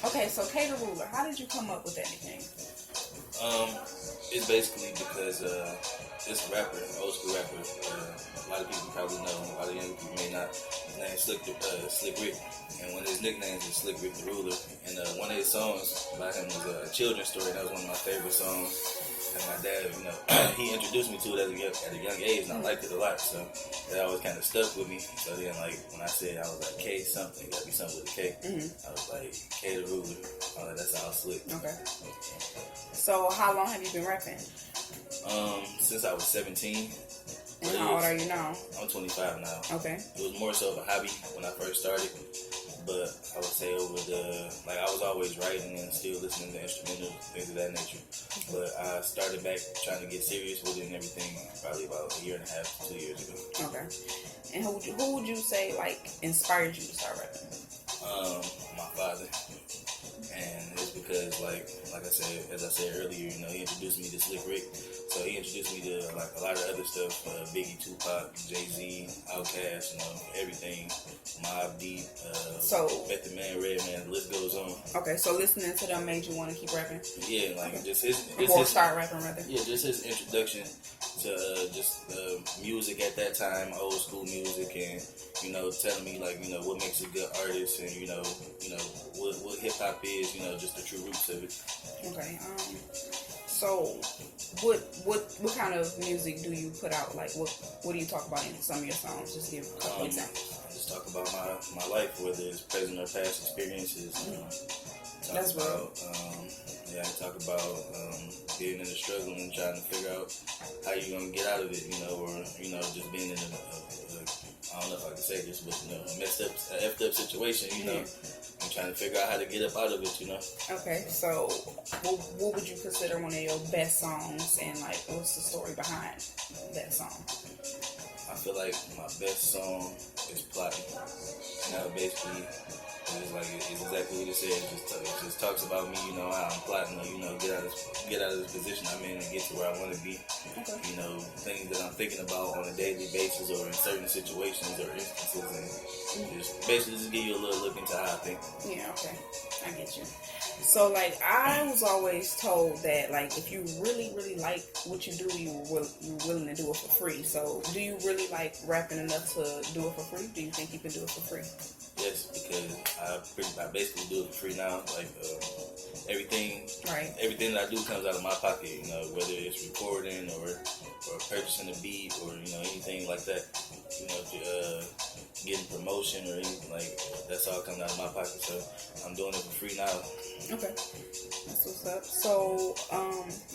Okay, so KThaRuler, how did you come up with that nickname? It's basically because this rapper, old school rapper, a lot of people probably know, a lot of young people may not. His name is Slick Rick, and one of his nicknames is Slick Rick the Ruler. And one of his songs by him was a children's story. That was one of my favorite songs. And my dad, he introduced me to it at a young age, and I liked it a lot. So that always kind of stuck with me. So then, like when I said, I was like K something, gotta be something with a K. I was like KThaRuler. That sounds slick. Okay. So how long have you been rapping? Since I was 17. And how old are you now? I'm 25 now. Okay. It was more so of a hobby when I first started, but I would say over I was always writing and still listening to instrumentals, things of that nature. But I started back trying to get serious with it and everything probably about a year and a half, 2 years ago. Okay. And who would you say inspired you to start rapping? My father. And it's because, like I said, as I said earlier, he introduced me to Slick Rick. So he introduced me to a lot of other stuff, Biggie, Tupac, Jay-Z, Outkast, everything, Mobb Deep, Method Man, Redman, the list goes on. Okay, so listening to them made you want to keep rapping? Yeah, just his start rapping rather. Yeah, just his introduction to music at that time, old school music, and telling me what makes a good artist, and what hip hop is, just the true roots of it. Okay. So what kind of music do you put out? Like what do you talk about in some of your songs? Just give a couple examples. I just talk about my life, whether it's present or past experiences. That's real. I talk about being in the struggle and trying to figure out how you're gonna get out of it, or just being in I don't know if I can say this, but a messed up, effed up situation, and trying to figure out how to get up out of it, Okay, so what would you consider one of your best songs, and what's the story behind that song? I feel like my best song is Plotting. And that basically it's exactly what it says. It just talks about me, how I'm plotting to get out of this position I'm in and get to where I want to be. Okay. Things that I'm thinking about on a daily basis or in certain situations or instances, and just basically just give you a little look into how I think. Yeah, okay. I get you. So, I was always told that, if you really, really like what you do, you're willing to do it for free. So, do you really like rapping enough to do it for free? Do you think you can do it for free? Yes, because I basically do it for free now. Everything that I do comes out of my pocket. Whether it's recording or purchasing a beat or anything like that. Getting promotion or anything that's all coming out of my pocket. So I'm doing it for free now. Okay, that's what's up. So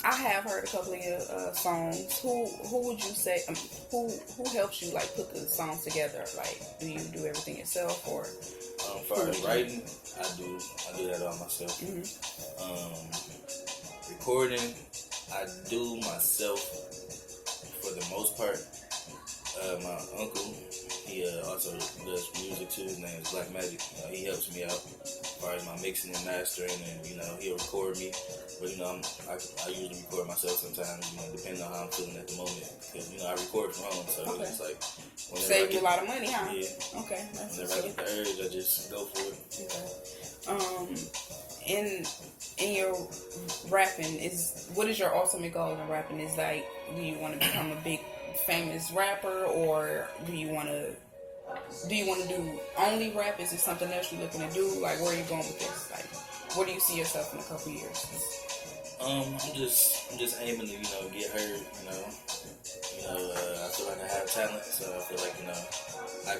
I have heard a couple of your songs. Who would you say who helps you put the songs together? Do you do everything yourself or? For writing, I do that all myself. Recording, I do myself for the most part. My uncle, he also does music too. His name is Black Magic. He helps me out as far as my mixing and mastering, and he'll record me. But I usually record myself sometimes, depending on how I'm feeling at the moment. Because I record from home, so okay. It's just save you a lot of money, huh? Yeah. Okay. That's whenever I get the urge, I just go for it. Okay. In your rapping, what is your ultimate goal in rapping? Is do you want to become a big famous rapper, or do you want to do only rap? Is it something else you're looking to do? Where are you going with this? Where do you see yourself in a couple years? I'm just aiming to get heard. I feel like I have talent, so I feel like I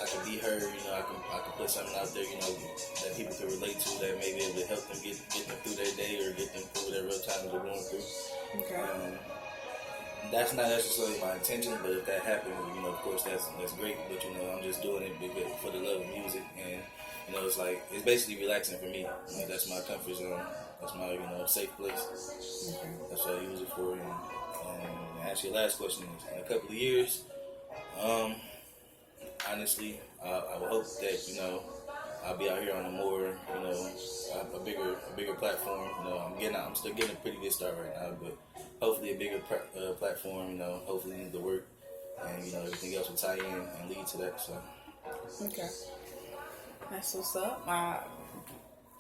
can be heard. I can put something out there that people can relate to, that may be able to help them get them through their day or get them through whatever times they're going through. Okay. That's not necessarily my intention, but if that happens, of course that's great. But I'm just doing it because for the love of music, and it's basically relaxing for me. That's my comfort zone. That's my safe place. Okay. That's what I use it for. And to answer your last question, in a couple of years, honestly, I would hope that I'll be out here on a more a bigger platform. I'm still getting a pretty good start right now, but hopefully a bigger platform. Hopefully the work and everything else will tie in and lead to that. So okay, that's what's up.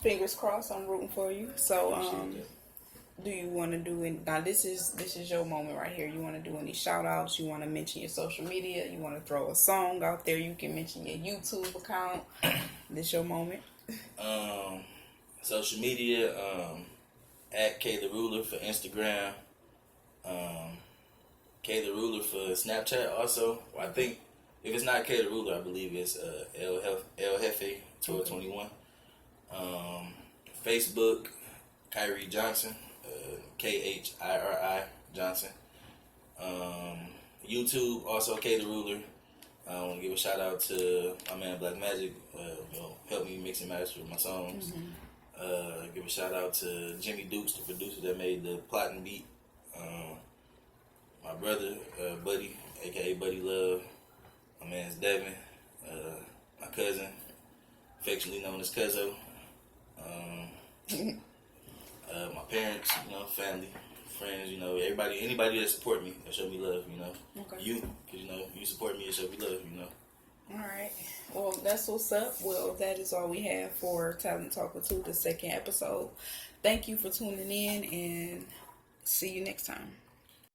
Fingers crossed. I'm rooting for you. So, Appreciate that. do you want to do any? Now, this is your moment right here. You want to do any shout outs? You want to mention your social media? You want to throw a song out there? You can mention your YouTube account. This your moment. Social media, at KThaRuler for Instagram, KThaRuler for Snapchat also. Well, I think if it's not KThaRuler, I believe it's El Jefe 1221. Facebook, Kyrie Johnson, KHIRI Johnson. YouTube, also KThaRuler. I want to give a shout out to my man Black Magic, help me mix and master my songs. Give a shout out to Jimmy Dukes, the producer that made the plotting beat. My brother, Buddy, aka Buddy Love. My man's Devin. My cousin, affectionately known as Cuzzo. My parents, family, friends, anybody that support me, that show me love, Okay. You, because, you support me and show me love, All right. Well, that's what's up. Well, that is all we have for TalentTalkw 2, the second episode. Thank you for tuning in, and see you next time.